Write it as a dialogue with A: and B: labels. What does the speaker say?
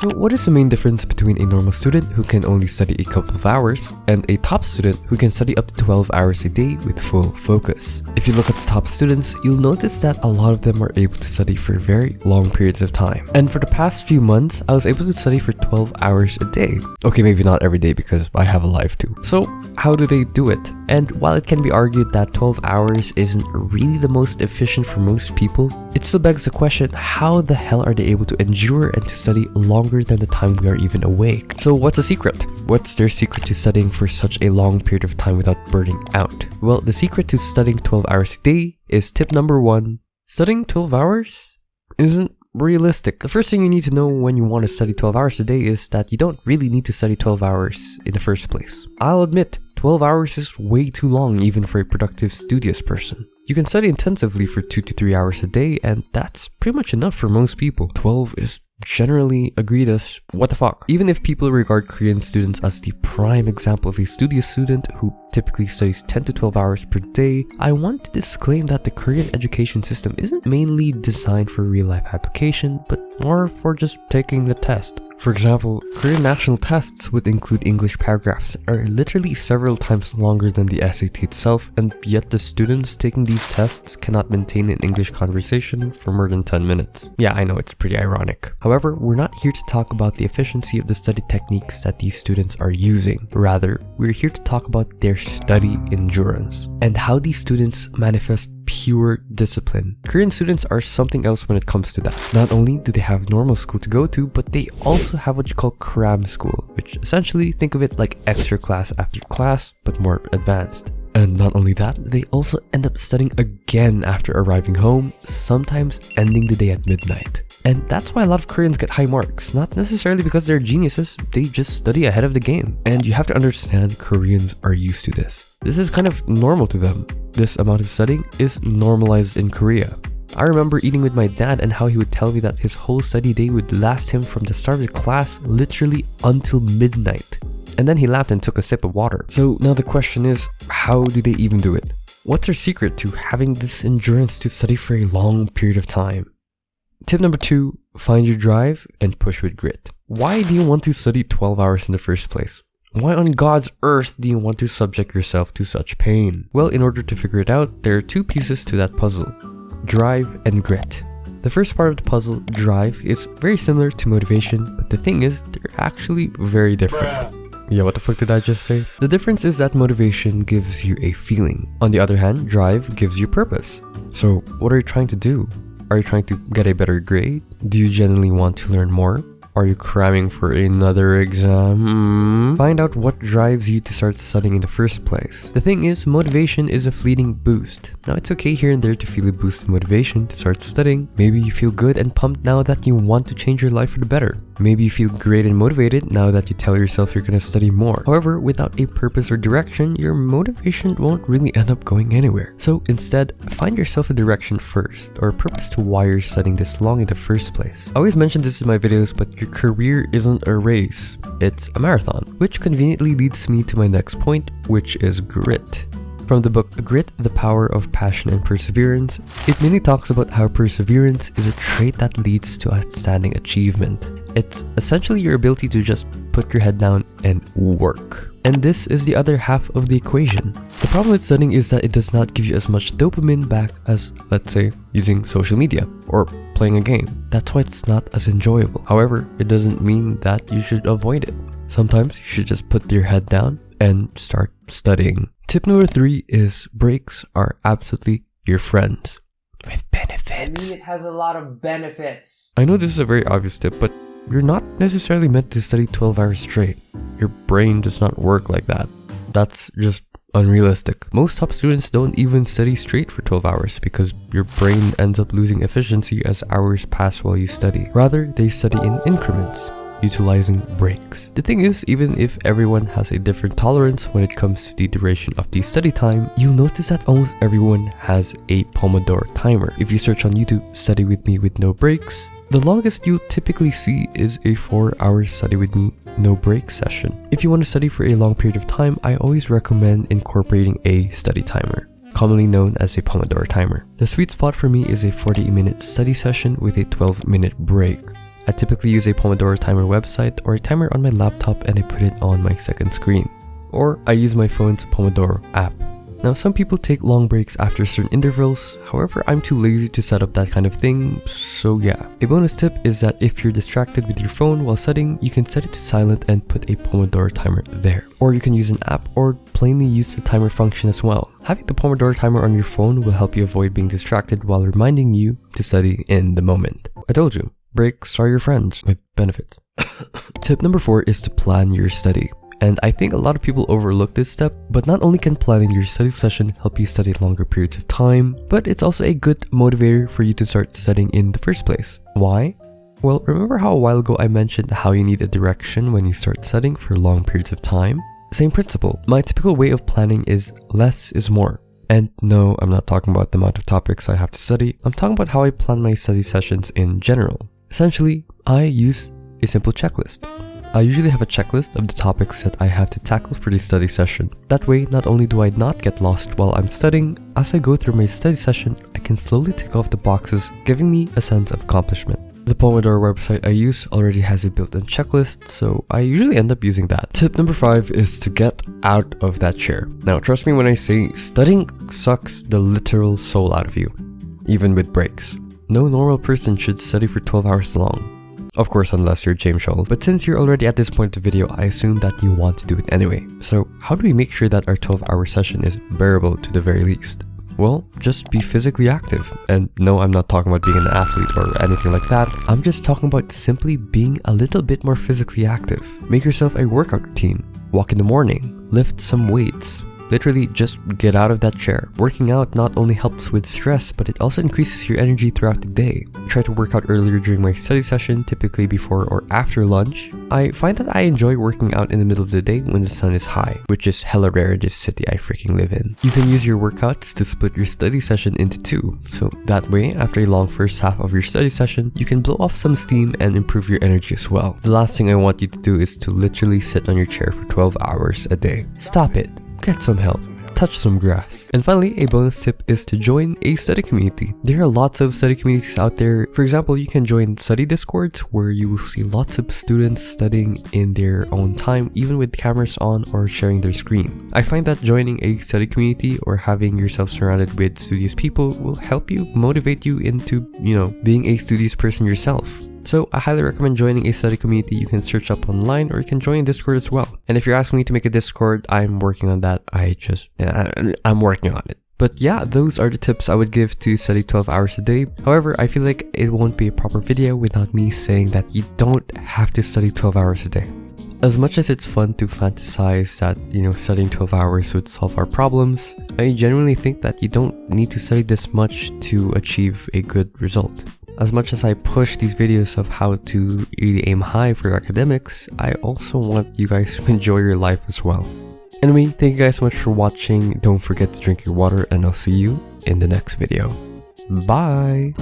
A: So what is the main difference between a normal student who can only study a couple of hours and a top student who can study up to 12 hours a day with full focus? If you look at the top students, you'll notice that a lot of them are able to study for very long periods of time. And for the past few months, I was able to study for 12 hours a day. Okay, maybe not every day because I have a life too. So how do they do it? And while it can be argued that 12 hours isn't really the most efficient for most people, it still begs the question, how the hell are they able to endure and to study longer than the time we are even awake? So what's the secret? What's their secret to studying for such a long period of time without burning out? Well, the secret to studying 12 hours a day is tip number 1. Studying 12 hours isn't realistic. The first thing you need to know when you want to study 12 hours a day is that you don't really need to study 12 hours in the first place. I'll admit, 12 hours is way too long even for a productive, studious person. You can study intensively for 2 to 3 hours a day, and that's pretty much enough for most people. 12 is generally agreed as what the fuck. Even if people regard Korean students as the prime example of a studious student who typically studies 10 to 12 hours per day, I want to disclaim that the Korean education system isn't mainly designed for real-life application, but more for just taking the test. For example, Korean national tests would include English paragraphs that are literally several times longer than the SAT itself, and yet the students taking these tests cannot maintain an English conversation for more than 10 minutes. Yeah, I know, it's pretty ironic. However, we're not here to talk about the efficiency of the study techniques that these students are using. Rather, we're here to talk about their study endurance and how these students manifest pure discipline. Korean students are something else when it comes to that. Not only do they have normal school to go to, but they also have what you call cram school, which essentially, think of it like extra class after class, but more advanced. And not only that, they also end up studying again after arriving home, sometimes ending the day at midnight. And that's why a lot of Koreans get high marks, not necessarily because they're geniuses, they just study ahead of the game. And you have to understand, Koreans are used to this. This is kind of normal to them. This amount of studying is normalized in Korea. I remember eating with my dad and how he would tell me that his whole study day would last him from the start of the class literally until midnight. And then he laughed and took a sip of water. So now the question is, how do they even do it? What's their secret to having this endurance to study for a long period of time? Tip number 2, find your drive and push with grit. Why do you want to study 12 hours in the first place? Why on God's earth do you want to subject yourself to such pain? Well, in order to figure it out, there are 2 pieces to that puzzle: drive and grit. The first part of the puzzle, drive, is very similar to motivation, but the thing is, they're actually very different. Yeah, what the fuck did I just say? The difference is that motivation gives you a feeling. On the other hand, drive gives you purpose. So, what are you trying to do? Are you trying to get a better grade? Do you genuinely want to learn more? Are you cramming for another exam? Find out what drives you to start studying in the first place. The thing is, motivation is a fleeting boost. Now, it's okay here and there to feel a boost of motivation to start studying. Maybe you feel good and pumped now that you want to change your life for the better. Maybe you feel great and motivated now that you tell yourself you're gonna study more. However, without a purpose or direction, your motivation won't really end up going anywhere. So instead, find yourself a direction first, or a purpose to why you're studying this long in the first place. I always mention this in my videos, but your career isn't a race, it's a marathon. Which conveniently leads me to my next point, which is grit. From the book Grit, The Power of Passion and Perseverance, it mainly talks about how perseverance is a trait that leads to outstanding achievement. It's essentially your ability to just put your head down and work. And this is the other half of the equation. The problem with studying is that it does not give you as much dopamine back as, let's say, using social media or playing a game. That's why it's not as enjoyable. However, it doesn't mean that you should avoid it. Sometimes you should just put your head down and start studying. Tip number 3 is breaks are absolutely your friends. With benefits.
B: I mean, it has a lot of benefits.
A: I know this is a very obvious tip, but you're not necessarily meant to study 12 hours straight. Your brain does not work like that. That's just unrealistic. Most top students don't even study straight for 12 hours because your brain ends up losing efficiency as hours pass while you study. Rather, they study in increments, utilizing breaks. The thing is, even if everyone has a different tolerance when it comes to the duration of the study time, you'll notice that almost everyone has a Pomodoro timer. If you search on YouTube, study with me with no breaks, the longest you'll typically see is a 4-hour study with me, no break session. If you want to study for a long period of time, I always recommend incorporating a study timer, commonly known as a Pomodoro timer. The sweet spot for me is a 40-minute study session with a 12-minute break. I typically use a Pomodoro timer website or a timer on my laptop and I put it on my second screen. Or I use my phone's Pomodoro app. Now, some people take long breaks after certain intervals, however, I'm too lazy to set up that kind of thing, so yeah. A bonus tip is that if you're distracted with your phone while studying, you can set it to silent and put a Pomodoro timer there. Or you can use an app or plainly use the timer function as well. Having the Pomodoro timer on your phone will help you avoid being distracted while reminding you to study in the moment. I told you, breaks are your friends with benefits. Tip number 4 is to plan your study. And I think a lot of people overlook this step, but not only can planning your study session help you study longer periods of time, but it's also a good motivator for you to start studying in the first place. Why? Well, remember how a while ago I mentioned how you need a direction when you start studying for long periods of time? Same principle. My typical way of planning is less is more. And no, I'm not talking about the amount of topics I have to study. I'm talking about how I plan my study sessions in general. Essentially, I use a simple checklist. I usually have a checklist of the topics that I have to tackle for the study session. That way, not only do I not get lost while I'm studying, as I go through my study session, I can slowly tick off the boxes, giving me a sense of accomplishment. The Pomodoro website I use already has a built-in checklist, so I usually end up using that. Tip number 5 is to get out of that chair. Now, trust me when I say studying sucks the literal soul out of you, even with breaks. No normal person should study for 12 hours long. Of course, unless you're James Scholl. But since you're already at this point of the video, I assume that you want to do it anyway. So how do we make sure that our 12-hour session is bearable to the very least? Well, just be physically active. And no, I'm not talking about being an athlete or anything like that. I'm just talking about simply being a little bit more physically active. Make yourself a workout routine. Walk in the morning. Lift some weights. Literally just get out of that chair. Working out not only helps with stress, but it also increases your energy throughout the day. I try to work out earlier during my study session, typically before or after lunch. I find that I enjoy working out in the middle of the day when the sun is high, which is hella rare in this city I freaking live in. You can use your workouts to split your study session into 2, so that way, after a long first half of your study session, you can blow off some steam and improve your energy as well. The last thing I want you to do is to literally sit on your chair for 12 hours a day. Stop it. Get some help. Touch some grass. And finally, a bonus tip is to join a study community. There are lots of study communities out there. For example, you can join study discords where you will see lots of students studying in their own time, even with cameras on or sharing their screen. I find that joining a study community or having yourself surrounded with studious people will help you motivate you into, being a studious person yourself. So I highly recommend joining a study community. You can search up online or you can join Discord as well. And if you're asking me to make a Discord, I'm working on that. I'm working on it. But yeah, those are the tips I would give to study 12 hours a day. However, I feel like it won't be a proper video without me saying that you don't have to study 12 hours a day. As much as it's fun to fantasize that, studying 12 hours would solve our problems, I genuinely think that you don't need to study this much to achieve a good result. As much as I push these videos of how to really aim high for your academics, I also want you guys to enjoy your life as well. Anyway, thank you guys so much for watching. Don't forget to drink your water and I'll see you in the next video. Bye!